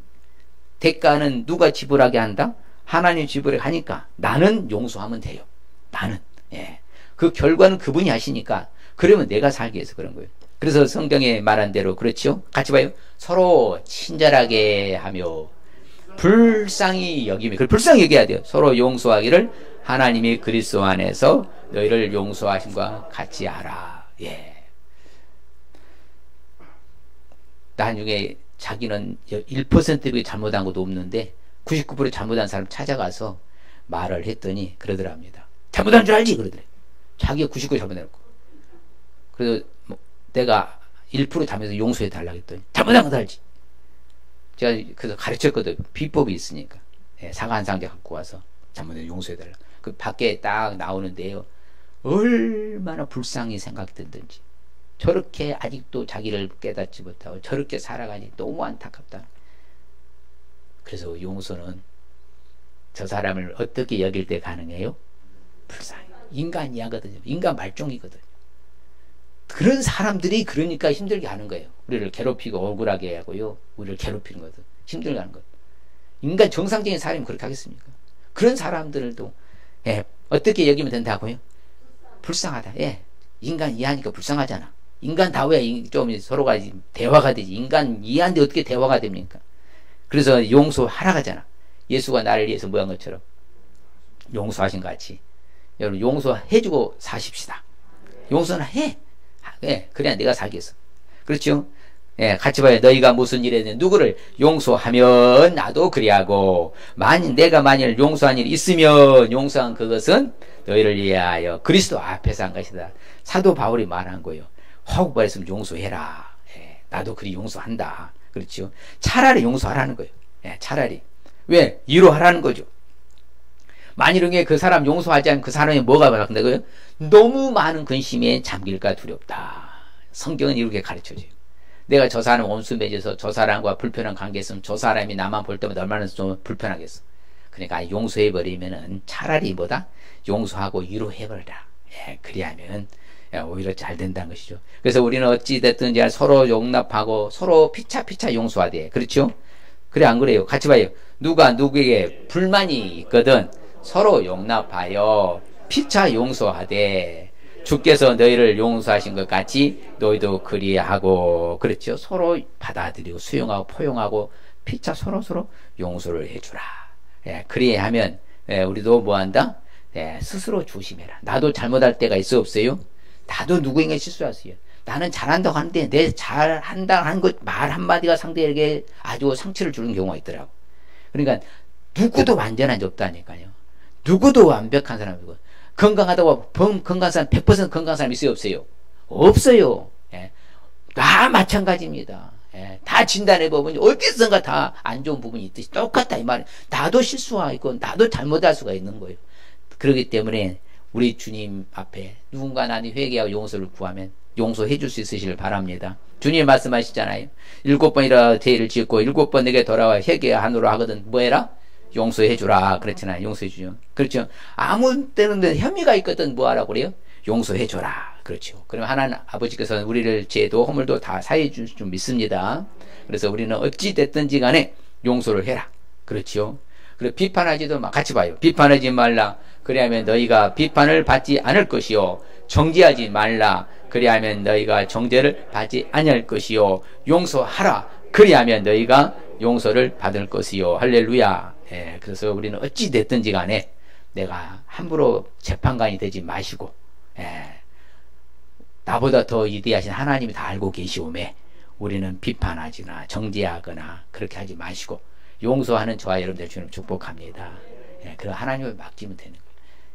대가는 누가 지불하게 한다? 하나님 지불하게 하니까 나는 용서하면 돼요. 나는. 예. 그 결과는 그분이 하시니까 그러면 내가 살기 위해서 그런 거예요. 그래서 성경에 말한 대로 그렇죠? 같이 봐요. 서로 친절하게 하며 불쌍히 여기며, 그걸 불쌍히 여겨야 돼요. 서로 용서하기를 하나님이 그리스도 안에서 너희를 용서하심과 같이 하라. 예. 나중에 자기는 1%도 잘못한 것도 없는데 99% 잘못한 사람 찾아가서 말을 했더니 그러더랍니다. 잘못한 줄 알지? 그러더래. 자기가 99% 잘못해놓고. 그래서 뭐 내가 1% 잘못해서 용서해 달라고 했더니 잘못한 거 알지? 제가 그래서 가르쳤거든요. 비법이 있으니까. 예, 사과 한 상자 갖고 와서 잘못해서 용서해 달라. 그 밖에 딱 나오는데요. 얼마나 불쌍히 생각되든지. 저렇게 아직도 자기를 깨닫지 못하고 저렇게 살아가니 너무 안타깝다. 그래서 용서는 저 사람을 어떻게 여길 때 가능해요? 불쌍해. 인간이하거든요. 인간 말종이거든요. 그런 사람들이 그러니까 힘들게 하는 거예요. 우리를 괴롭히고 억울하게 하고요. 우리를 괴롭히는 거든. 힘들게 하는 것. 인간 정상적인 사람이 그렇게 하겠습니까? 그런 사람들도 예, 어떻게 여기면 된다고요? 불쌍하다. 예, 인간 이해하니까 불쌍하잖아. 인간다워야 좀 서로가 대화가 되지. 인간 이해하는데 어떻게 대화가 됩니까? 그래서 용서하라 하잖아. 예수가 나를 위해서 뭐 한 것처럼 용서하신 것 같이 여러분 용서해주고 사십시다. 용서는 해. 예, 그래야 내가 살겠어. 그렇죠? 예, 같이 봐요. 너희가 무슨 일에 누구를 용서하면 나도 그리하고 만일 용서한 일이 있으면 용서한 그것은 너희를 위하여 그리스도 앞에서 한 것이다. 사도 바울이 말한 거예요. 화국발했으면 용서해라. 예, 나도 그리 용서한다. 그렇죠? 차라리 용서하라는 거예요. 예, 차라리. 왜? 위로하라는 거죠. 만일에 그 사람 용서하지 않으면 그 사람이 뭐가 바란다고요? 너무 많은 근심에 잠길까 두렵다. 성경은 이렇게 가르쳐줘요. 내가 저 사람 원수 맺어서 저 사람과 불편한 관계 있으면 저 사람이 나만 볼 때마다 얼마나 좀 불편하겠어. 그러니까 용서해버리면은 차라리 뭐다? 용서하고 위로해버려라. 예, 그리하면 오히려 잘 된다는 것이죠. 그래서 우리는 어찌됐든 서로 용납하고 서로 피차 용서하되. 그렇죠? 그래, 안 그래요? 같이 봐요. 누가 누구에게 불만이 있거든 서로 용납하여 피차 용서하되 주께서 너희를 용서하신 것 같이 너희도 그리하고. 그렇죠? 서로 받아들이고 수용하고 포용하고 피차 서로 용서를 해주라. 예, 그리하면 예, 우리도 뭐한다? 예, 스스로 조심해라. 나도 잘못할 때가 있어 없어요? 나도 누구에게 실수했어요. 나는 잘한다고 하는데 내 잘한다 하는 것 말 한마디가 상대에게 아주 상처를 주는 경우가 있더라고. 그러니까 누구도 완전한 게 없다니까요. 누구도 완벽한 사람이고 건강하다고 건강한 사람 100% 건강한 사람 있어요 없어요? 없어요. 예. 다 마찬가지입니다. 예. 다 진단해보면 어디선가 다 안 좋은 부분이 있듯이 똑같다 이 말이에요. 나도 실수하고 나도 잘못할 수가 있는 거예요. 그렇기 때문에 우리 주님 앞에 누군가 나는 회개하고 용서를 구하면 용서해 줄 수 있으시길 바랍니다. 주님 말씀하시잖아요. 7번이라 죄를 짓고 7번 내게 돌아와 회개하노라 하거든 뭐 해라? 용서해 주라. 그렇잖아요. 용서해 주죠. 그렇죠. 아무 때는 혐의가 있거든 뭐 하라고 그래요? 용서해 줘라. 그렇죠. 그럼 하나님 아버지께서는 우리를 죄도 허물도 다 사해 줄 줄 믿습니다. 그래서 우리는 어찌 됐든지 간에 용서를 해라. 그렇죠. 그리고 비판하지도 마. 같이 봐요. 비판하지 말라. 그리하면 너희가 비판을 받지 않을 것이요. 정죄하지 말라. 그리하면 너희가 정죄를 받지 아니할 것이요. 용서하라. 그리하면 너희가 용서를 받을 것이요. 할렐루야. 예, 그래서 우리는 어찌 됐든지 간에 내가 함부로 재판관이 되지 마시고 예, 나보다 더 위대하신 하나님이 다 알고 계시오매 우리는 비판하거나 정죄하거나 그렇게 하지 마시고 용서하는 저와 여러분들 주님 축복합니다. 예, 그럼 하나님을 맡기면 되는 거예요.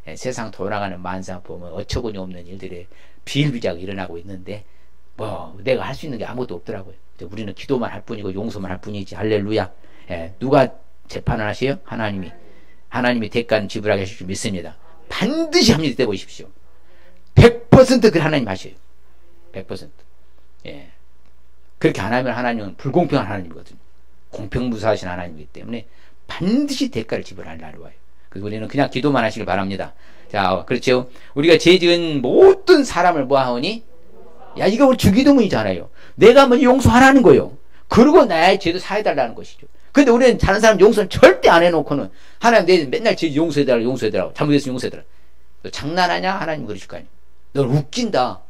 예, 세상 돌아가는 만상 보면 어처구니 없는 일들이 비일비재하게 일어나고 있는데 뭐 내가 할 수 있는 게 아무것도 없더라고요. 우리는 기도만 할 뿐이고 용서만 할 뿐이지. 할렐루야. 예, 누가 재판을 하세요? 하나님이 대가는 지불하게 하실 줄 믿습니다. 반드시 합니다. 때 보십시오. 100% 그 하나님 하셔요. 100%. 예. 그렇게 안 하면 하나님은 불공평한 하나님이거든요. 공평무사하신 하나님이기 때문에 반드시 대가를 지불할 날이 와요. 그래서 우리는 그냥 기도만 하시길 바랍니다. 자, 그렇죠. 우리가 죄 지은 모든 사람을 뭐 하오니? 야, 이거 우리 주기도문이잖아요. 내가 뭐 용서하라는 거요. 그러고 나의 죄도 사해달라는 것이죠. 근데 우리는 다른 사람 용서는 절대 안 해놓고는 하나님 내 맨날 제 용서해달라고 용서해달라고 잘못했으면 용서해달라고. 너 장난하냐? 하나님 그러실 거 아니야. 너 웃긴다.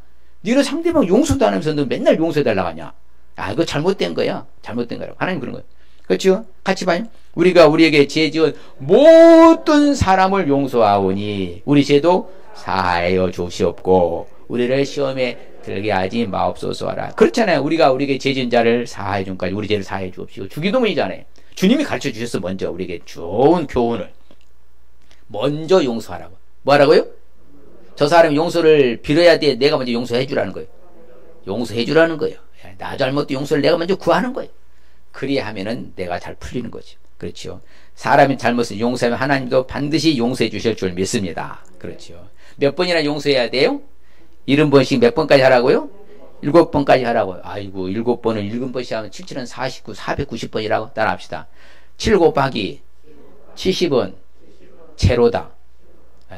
너는 상대방 용서도 안 하면서 너 맨날 용서해달라고 하냐. 아, 그거 잘못된 거야. 잘못된 거라고. 하나님 그런 거야. 그렇죠? 같이 봐요. 우리가 우리에게 죄 지은 모든 사람을 용서하오니 우리 죄도 사하여 주시옵고 우리를 시험에 들게 하지 마옵소서 하라. 그렇잖아요. 우리가 우리에게 죄 지은 자를 사하여 준까지 우리 죄를 사하여 주옵시고. 주기도문이잖아요. 주님이 가르쳐 주셨어. 먼저 우리에게 좋은 교훈을 먼저 용서하라고. 뭐 하라고요? 저 사람이 용서를 빌어야 돼. 내가 먼저 용서해 주라는 거예요. 용서해 주라는 거예요. 나 잘못도 용서를 내가 먼저 구하는 거예요. 그리야 하면은 내가 잘 풀리는 거죠. 그렇죠. 사람이 잘못을 용서하면 하나님도 반드시 용서해 주실 줄 믿습니다. 그렇죠. 몇 번이나 용서해야 돼요? 70번씩 몇 번까지 하라고요? 7번까지 하라고요. 아이고 7번을 7번씩 하면 7, 7은 49, 490번이라고 따라합시다. 7 곱하기 70은 제로다.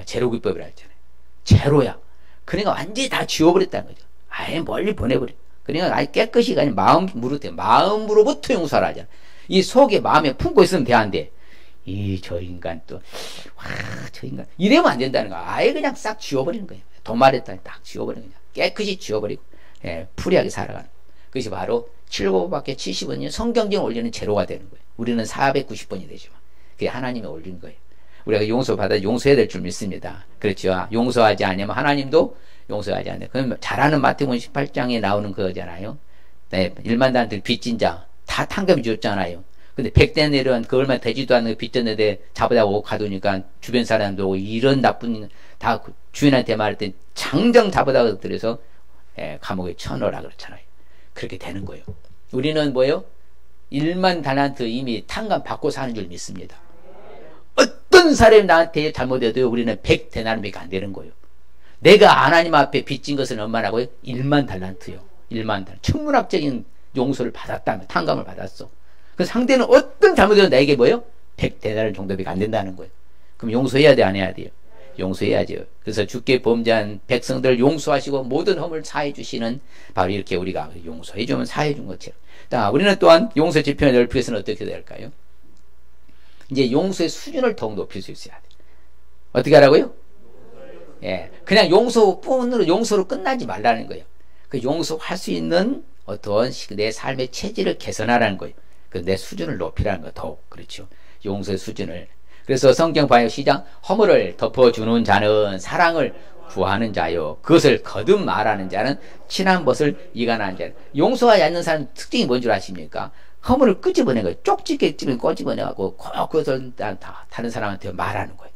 제로기법이라 했잖아요. 제로야. 그러니까 완전히 다 지워버렸다는 거죠. 아예 멀리 보내버려. 그러니까 아예 깨끗이 아니 마음으로부터 용서를 하잖아. 이 속에 마음에 품고 있으면 돼, 안 돼? 저 인간 또, 저 인간. 이러면 안 된다는 거야. 아예 그냥 싹 지워버리는 거예요. 도말했다 딱 지워버리는 거야. 깨끗이 지워버리고, 풀이하게 살아가는 거예요. 그것이 바로 7곱밖에 70번이 성경적으로 올리는 제로가 되는 거예요. 우리는 490번이 되지만. 그게 하나님이 올린 거예요. 우리가 용서받아 용서해야 될 줄 믿습니다. 그렇죠. 용서하지 않으면 하나님도 용서하지 않아요. 그럼 잘 아는 마태복음 18장에 나오는 그거잖아요. 네, 1만 달란트 빚진 자 다 탕감해 줬잖아요. 근데 100데나리온 그 얼마 되지도 않는 거 빚졌는데 잡아다 오고 가두니까 주변 사람도 오고 이런 나쁜 다 주인한테 말할 때 장정 잡아다 들여서 감옥에 쳐넣으라 그렇잖아요. 그렇게 되는 거예요. 우리는 뭐예요? 1만 달란트 이미 탕감 받고 사는 줄 믿습니다. 어떤 사람이 나한테 잘못해도 우리는 100데나리온밖에 안 되는 거예요. 내가 하나님 앞에 빚진 것은 얼마라고요? 1만 달란트요. 1만 달란트. 천문학적인 용서를 받았다면 탕감을 받았어. 그 상대는 어떤 잘못해도 나에게 뭐예요? 100데나리온 정도밖에 안 된다는 거예요. 그럼 용서해야 돼, 안 해야 돼요? 용서해야죠. 그래서 주께 범죄한 백성들 용서하시고 모든 허물 사해 주시는 바로 이렇게 우리가 용서해 주면 사해 준 것처럼. 우리는 또한 용서 지평을 넓히기 위해서는 어떻게 될까요? 이제 용서의 수준을 더욱 높일 수 있어야 돼. 어떻게 하라고요? 그냥 용서뿐으로 용서로 끝나지 말라는 거예요. 그 용서할 수 있는 어떤 내 삶의 체질을 개선하라는 거예요. 그 내 수준을 높이라는 거 더욱. 그렇죠. 용서의 수준을. 그래서 성경 봐요. 시작. 허물을 덮어주는 자는 사랑을 구하는 자요. 그것을 거듭 말하는 자는 친한 것을 이간하는 자요. 용서하지 않는 사람 특징이 뭔 줄 아십니까? 허물을 끄집어낸 거예요. 쪽집게 꺼집어내갖고 그것을 다른 사람한테 말하는 거예요.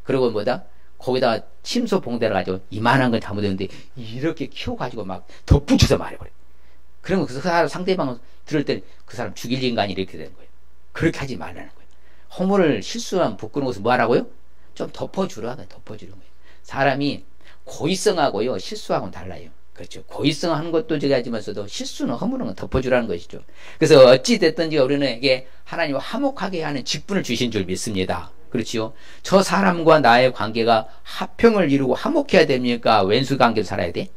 그리고 뭐다? 거기다가 침소 봉대를 가지고 이만한 걸 잘못했는데 이렇게 키워가지고 막 덧붙여서 말해버려. 그러면 그 사람 상대방을 들을 때 그 사람 죽일 인간이 이렇게 되는 거예요. 그렇게 하지 말라는 거예요. 허물을 실수하면 부끄러운 것을 뭐 하라고요? 좀 덮어주라. 덮어주는 거예요. 사람이 고의성하고요 실수하고는 달라요. 그렇죠. 고의성 하는 것도 제가 하지만서도 실수는 허물은 덮어주라는 것이죠. 그래서 어찌 됐든지 우리는에게 하나님과 화목하게 하는 직분을 주신 줄 믿습니다. 그렇지요. 저 사람과 나의 관계가 화평을 이루고 화목해야 됩니까? 왼수 관계로 살아야 돼?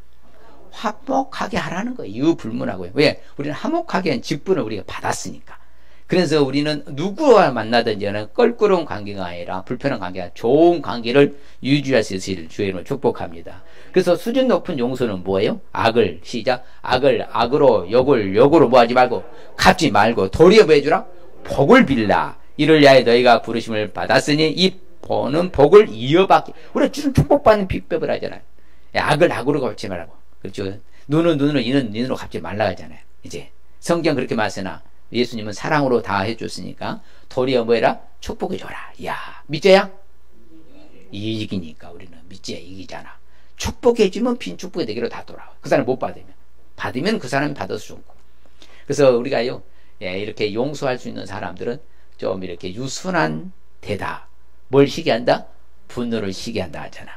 화목하게 하라는 거예요. 이유 불문하고요. 왜? 우리는 화목하게 한 직분을 우리가 받았으니까. 그래서 우리는 누구와 만나든지는 껄끄러운 관계가 아니라 불편한 관계가 아니라 좋은 관계를 유지할 수 있을 주의 이름으로 축복합니다. 그래서 수준 높은 용서는 뭐예요? 악을 시작. 악을 악으로 욕을 욕으로 뭐 하지 말고 갚지 말고 도리어 뭐 해주라? 복을 빌라. 이를 위하여 너희가 부르심을 받았으니 이 보는 복을 이어받기. 우리가 주는 축복받는 비법을 하잖아요. 악을 악으로 갚지 말라고. 그렇죠. 눈은 눈으로 이는 인으로 갚지 말라 하잖아요. 이제 성경 그렇게 말씀하나 예수님은 사랑으로 다 해줬으니까 도리어 뭐해라? 축복해줘라. 이야 믿져야? 이익이니까 우리는 믿져야 이기잖아. 축복해주면 빈 축복의 내게로 다 돌아와. 그 사람 못 받으면 그 사람이 받아서 좋고. 그래서 우리가요 이렇게 용서할 수 있는 사람들은 좀 이렇게 유순한 대답. 뭘 시기한다? 분노를 시기한다 하잖아.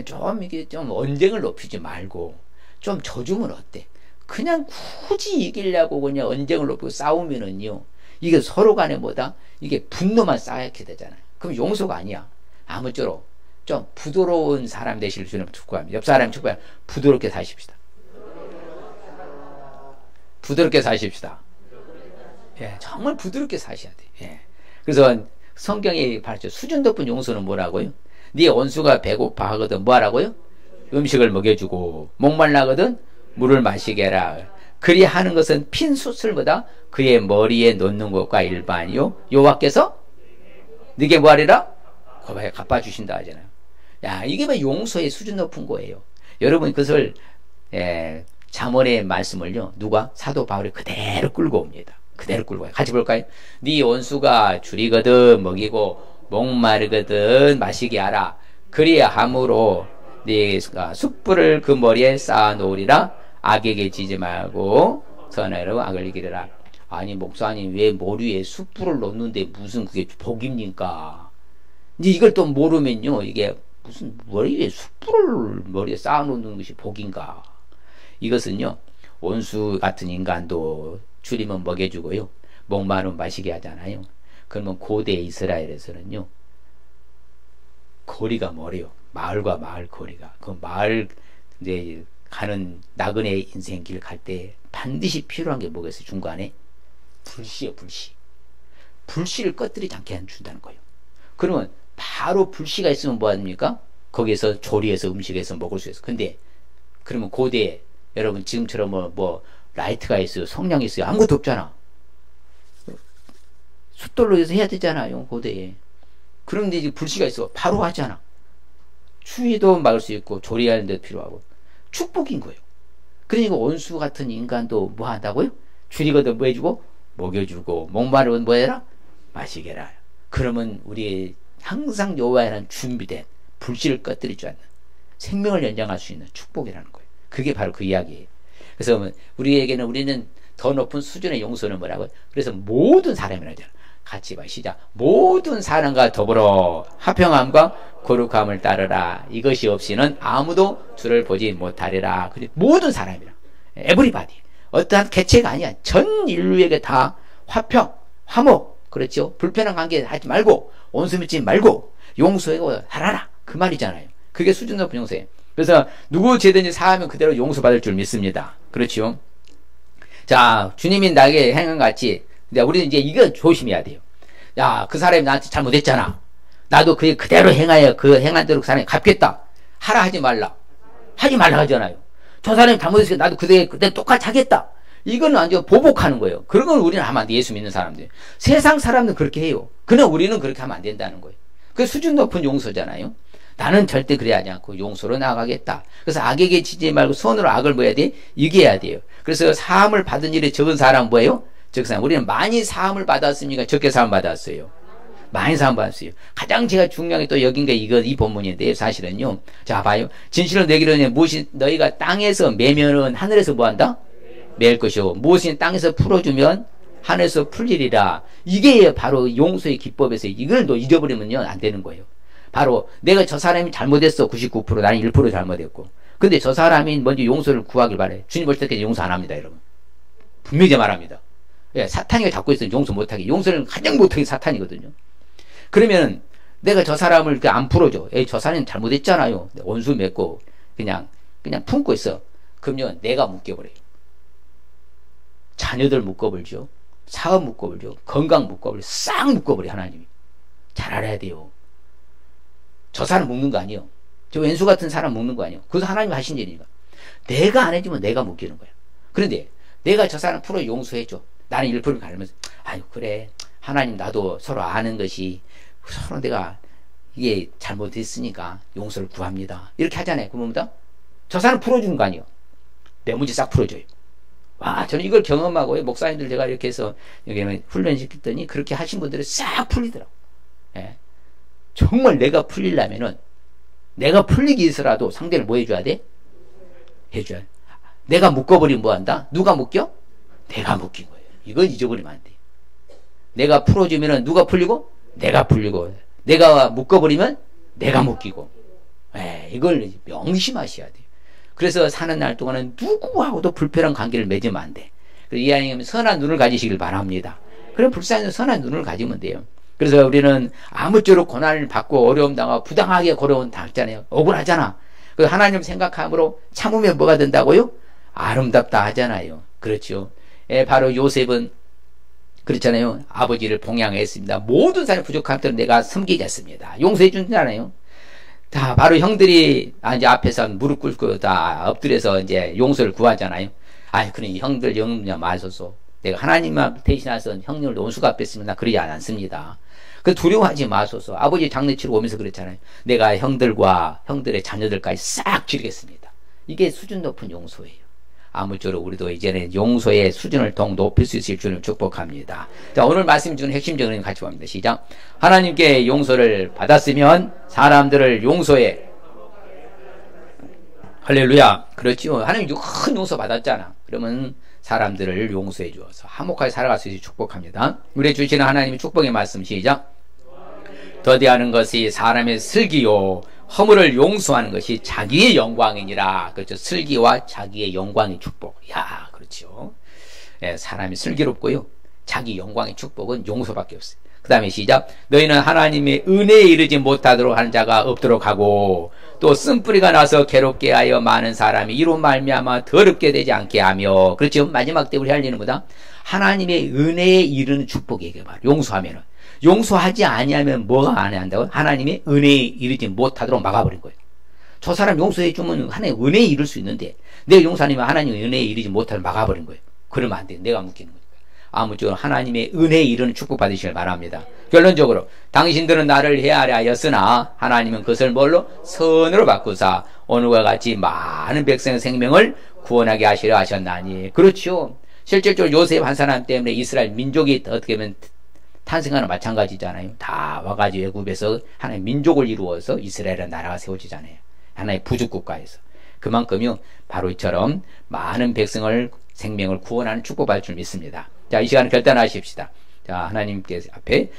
좀 이게 좀 언쟁을 높이지 말고 좀 져주면 어때? 그냥 굳이 이기려고 그냥 언쟁을 높이고 싸우면은요 이게 서로 간에 뭐다? 이게 분노만 쌓이게 되잖아요. 그럼 용서가 아니야. 아무쪼록 좀 부드러운 사람 되실 주님 축복합니다. 옆 사람 축복해. 부드럽게 사십시다. 부드럽게 사십시다. 예, 정말 부드럽게 사셔야 돼요. 예. 그래서 성경에 말했죠. 수준 높은 용서는 뭐라고요? 네 원수가 배고파 하거든 뭐 하라고요? 음식을 먹여주고 목말라거든 물을 마시게 해라. 그리 하는 것은 핀 숯을보다 그의 머리에 놓는 것과 일반이요. 여호와께서 네게 뭐 하리라? 고바에 갚아주신다 하잖아요. 야, 이게 뭐 용서의 수준 높은 거예요. 여러분 그것을 잠언의 말씀을요. 누가? 사도 바울이 그대로 끌고 옵니다. 그대로 끌고 와요. 같이 볼까요? 네 원수가 줄이거든 먹이고 목마르거든 마시게 하라. 그리야 함으로 네가 숯불을 그 머리에 쌓아 놓으리라. 악에게 지지 말고 선하로 악을 이기리라. 아니 목사님 왜 머리에 숯불을 놓는데 무슨 그게 복입니까? 이제 이걸 또 모르면요 이게 무슨 머리에 숯불을 머리에 쌓아 놓는 것이 복인가? 이것은요 원수 같은 인간도 줄이면 먹여주고요 목마르면 마시게 하잖아요. 그러면 고대 이스라엘에서는요 거리가 멀어요. 마을과 마을 거리가. 그 마을 이제 가는 나그네 인생길 갈 때 반드시 필요한 게 뭐겠어요? 중간에 불씨요, 불씨. 불씨를 꺼뜨리지 않게 준다는 거예요. 그러면 바로 불씨가 있으면 뭐 합니까? 거기에서 조리해서 음식에서 먹을 수 있어. 근데 그러면 고대에 여러분 지금처럼 뭐 라이트가 있어요, 성냥이 있어요, 아무것도 없잖아. 숫돌로 해서 해야 되잖아요, 고대에. 그런데 이제 불씨가 있어, 바로 하잖아. 추위도 막을 수 있고 조리하는 데도 필요하고 축복인 거예요. 그러니까 원수 같은 인간도 뭐 한다고요? 줄이거든 뭐 해주고 먹여주고 목마르면 뭐 해라? 마시게 해라. 그러면 우리 항상 여호와에는 준비된 불씨를 꺼뜨리지 않는 생명을 연장할 수 있는 축복이라는 거예요. 그게 바로 그 이야기예요. 그래서 우리에게는 우리는 더 높은 수준의 용서는 뭐라고요? 그래서 모든 사람이라잖아. 같이 봐 시작. 모든 사람과 더불어 화평함과 거룩함을 따르라. 이것이 없이는 아무도 주를 보지 못하리라. 모든 사람이라. 에브리바디. 어떠한 개체가 아니야. 전 인류에게 다 화평, 화목, 그렇죠? 불편한 관계 하지 말고 원수 맺지 말고 용서하고 살아라. 그 말이잖아요. 그게 수준 높은 용서예요. 그래서 누구 죄든지 사하면 그대로 용서받을 줄 믿습니다. 그렇죠? 자, 주님이 나에게 행한 같이 우리는 이제 이거 조심해야 돼요. 야, 그 사람이 나한테 잘못했잖아. 나도 그게 그대로 행하여 그 행한 대로 그 사람이 갚겠다. 하라 하지 말라. 하지 말라 하잖아요. 저 사람이 잘못했으니까 나도 그대 똑같이 하겠다. 이건 완전 보복하는 거예요. 그런 걸 우리는 하면 안 돼. 예수 믿는 사람들. 세상 사람들은 그렇게 해요. 그러나 우리는 그렇게 하면 안 된다는 거예요. 그 수준 높은 용서잖아요. 나는 절대 그래 하지 않고 용서로 나아가겠다. 그래서 악에게 지지 말고 손으로 악을 뭐 해야 돼? 이겨야 돼요. 그래서 사함을 받은 일이 적은 사람은 뭐예요? 적은 사람. 우리는 많이 사함을 받았습니까? 적게 사함 받았어요. 많이 사함 받았어요. 가장 제가 중요하게 또 여긴 게 이 본문인데요. 사실은요. 자, 봐요. 진실로 내기로는 무엇이 너희가 땅에서 매면은 하늘에서 뭐 한다? 매일 것이요. 무엇이 땅에서 풀어주면 하늘에서 풀리리라. 이게 바로 용서의 기법에서 이걸 너 잊어버리면요. 안 되는 거예요. 바로 내가 저 사람이 잘못했어. 99%. 나는 1% 잘못했고. 근데 저 사람이 먼저 용서를 구하길 바래. 주님 볼 때까지 용서 안 합니다. 여러분. 분명히 말합니다. 예, 사탄이가 잡고 있으면 용서 못하게. 용서는 가장 못하게 사탄이거든요. 그러면 내가 저 사람을 이렇게 안 풀어줘. 에이, 저 사람이 잘못했잖아요. 원수 맺고 그냥 품고 있어. 그러면 내가 묶여버려요. 자녀들 묶어버리죠. 사업 묶어버리죠. 건강 묶어버려. 싹 묶어버려 하나님이. 잘 알아야 돼요. 저 사람 묶는 거 아니에요. 저 왼수 같은 사람 묶는 거 아니에요. 그것도 하나님이 하신 일이니까. 내가 안 해주면 내가 묶이는 거예요. 그런데 내가 저 사람 풀어 용서해줘. 나는 1% 가르면서 아유 그래 하나님 나도 서로 아는 것이 서로 내가 이게 잘못했으니까 용서를 구합니다. 이렇게 하잖아요. 그러면 저 사람 풀어주는 거 아니에요. 내 문제 싹 풀어줘요. 와, 저는 이걸 경험하고요. 목사님들 제가 이렇게 해서 여기 훈련시켰더니 그렇게 하신 분들은 싹 풀리더라고. 예. 정말 내가 풀리려면은 내가 풀리기 위해서라도 상대를 뭐 해줘야 돼? 해줘야 돼. 내가 묶어버리면 뭐 한다? 누가 묶여? 내가 묶인 거예요. 이건 잊어버리면 안 돼. 내가 풀어주면은 누가 풀리고? 내가 풀리고. 내가 묶어버리면 내가 묶이고. 에, 이걸 명심하셔야 돼요. 그래서 사는 날 동안은 누구하고도 불편한 관계를 맺으면 안 돼. 그래서 이 아이는 선한 눈을 가지시길 바랍니다. 그럼 불쌍해서 선한 눈을 가지면 돼요. 그래서 우리는 아무쪼록 고난을 받고 어려움 당하고 부당하게 고려움 당했잖아요. 억울하잖아. 그래서 하나님 생각함으로 참으면 뭐가 된다고요? 아름답다 하잖아요. 그렇죠. 바로 요셉은 그렇잖아요. 아버지를 봉양했습니다. 모든 사람이 부족한 때는 내가 섬기겠습니다. 용서해 준잖아요. 다 바로 형들이 이제 앞에서 무릎 꿇고 다 엎드려서 이제 용서를 구하잖아요. 아이, 그러니 형들 영냐 마소서. 내가 하나님만 대신해서 형님을 논수 갚겠습니다. 그러지 않습니다. 그 두려워하지 마소서. 아버지 장례치러 오면서 그랬잖아요. 내가 형들과 형들의 자녀들까지 싹 지르겠습니다. 이게 수준 높은 용서예요. 아무쪼록 우리도 이제는 용서의 수준을 더 높일 수 있을 줄을 축복합니다. 자, 오늘 말씀 주는 핵심적인 같이 봅니다. 시작. 하나님께 용서를 받았으면 사람들을 용서해. 할렐루야. 그렇지요. 하나님 큰 용서 받았잖아. 그러면 사람들을 용서해 주어서 화목하게 살아갈 수 있게 축복합니다. 우리 주시는 하나님의 축복의 말씀 시작. 더디하는 것이 사람의 슬기요 허물을 용서하는 것이 자기의 영광이니라. 그렇죠. 슬기와 자기의 영광의 축복. 야, 그렇죠. 예, 사람이 슬기롭고요. 자기 영광의 축복은 용서밖에 없어요. 그 다음에 시작. 너희는 하나님의 은혜에 이르지 못하도록 하는 자가 없도록 하고 또 쓴뿌리가 나서 괴롭게 하여 많은 사람이 이로 말미암아 더럽게 되지 않게 하며. 그렇죠. 마지막 때 우리 할 일은 뭐다? 하나님의 은혜에 이르는 축복이에요. 바로 용서하면은. 용서하지 아니하면 뭐가 안 한다고? 하나님의 은혜에 이르지 못하도록 막아버린 거예요. 저 사람 용서해 주면 하나님의 은혜에 이를 수 있는데 내가 용서하면 하나님의 은혜에 이르지 못하도록 막아버린 거예요. 그러면 안 돼. 내가 묶이는 거니까. 아무쪼록 하나님의 은혜에 이르는 축복 받으시길 바랍니다. 결론적으로 당신들은 나를 헤아려 하였으나 하나님은 그것을 뭘로? 선으로 바꾸사 오늘과 같이 많은 백성의 생명을 구원하게 하시려 하셨나니. 그렇죠. 실질적으로 요셉 한 사람 때문에 이스라엘 민족이 어떻게 보면 탄생하는 마찬가지잖아요. 다 와가지고 애굽에서 하나의 민족을 이루어서 이스라엘의 나라가 세워지잖아요. 하나의 부족국가에서. 그만큼요 바로 이처럼 많은 백성을 생명을 구원하는 축복받을 줄 믿습니다. 자, 이 시간을 결단하십시다. 자, 하나님께 앞에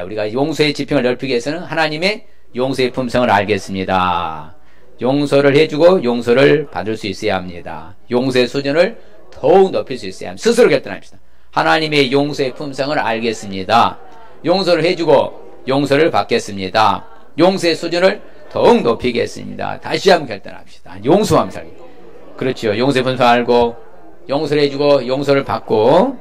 우리가 용서의 지평을 넓히기 위해서는 하나님의 용서의 품성을 알겠습니다. 용서를 해주고 용서를 받을 수 있어야 합니다. 용서의 수준을 더욱 높일 수 있어야 합니다. 스스로 결단합시다. 하나님의 용서의 품성을 알겠습니다. 용서를 해주고 용서를 받겠습니다. 용서의 수준을 더욱 높이겠습니다. 다시 한번 결단합시다. 용서하면 살기. 그렇죠. 용서의 품성을 알고 용서를 해주고 용서를 받고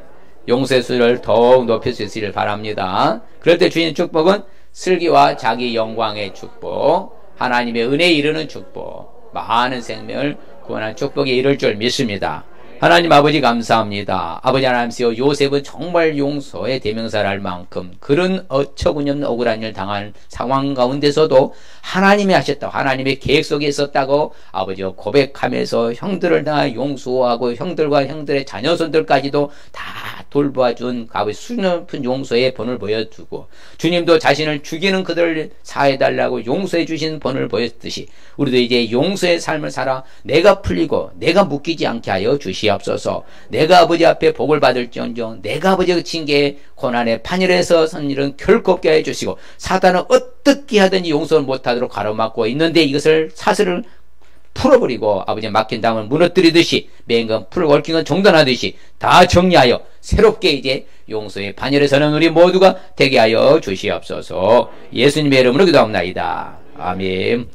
용서의 수준을 더욱 높일 수 있기를 바랍니다. 그럴 때 주시는 축복은 슬기와 자기 영광의 축복, 하나님의 은혜에 이르는 축복, 많은 생명을 구원하는 축복에 이를 줄 믿습니다. 하나님 아버지 감사합니다. 아버지 하나님이여, 요셉은 정말 용서의 대명사를 할 만큼 그런 어처구니없는 억울한 일을 당한 상황 가운데서도 하나님이 하셨다고, 하나님의 계획 속에 있었다고 아버지여 고백하면서 형들을 다 용서하고 형들과 형들의 자녀손들까지도 다 돌봐준 아버지 수준 높은 용서의 본을 보여주고, 주님도 자신을 죽이는 그들을 사해달라고 용서해 주신 본을 보였듯이 우리도 이제 용서의 삶을 살아 내가 풀리고 내가 묶이지 않게 하여 주시옵소서. 내가 아버지 앞에 복을 받을지언정 내가 아버지의 징계의 고난의 판결에서 선 일은 결코 없게 해 주시고, 사단은 어떻게 하든지 용서를 못하도록 가로막고 있는데 이것을 사슬을 풀어버리고 아버지 막힌 담을 무너뜨리듯이 맹금 풀을 얽힌 건 정돈하듯이 다 정리하여 새롭게 이제 용서의 반열에 서는 우리 모두가 되게 하여 주시옵소서. 예수님의 이름으로 기도합니다. 아멘.